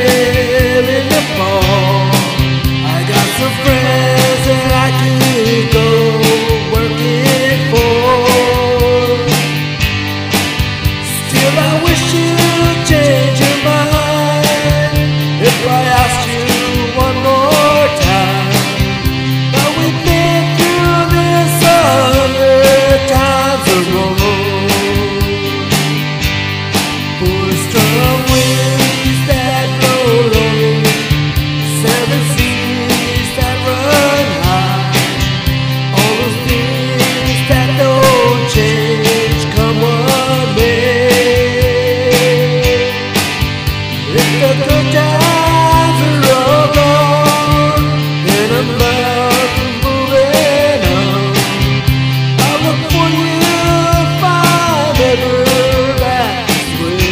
there in the fall. I got some friends that I could go working for. Still I wish you'd change your mind if I asked you one more time. But we've been through this 100 times ago. For strong winds that blow low, 7 seas that run high, all those things that don't change come one way. If the good times are all gone, then I'm bound to moving on. I look for you if I'm ever back this way.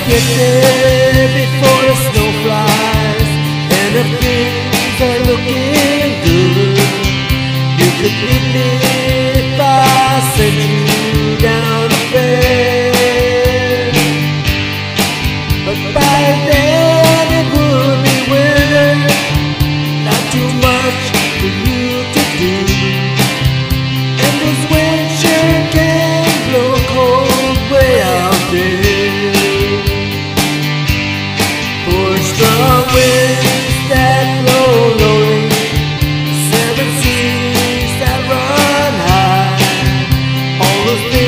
Get there before the snow flies and if things are looking good, you could meet me if I sent you down the fair. But by then it would be winter, not too much for you to do, and this wind sure can blow cold way out there. Strong winds that blow lowly, 7 seas that run high, all those things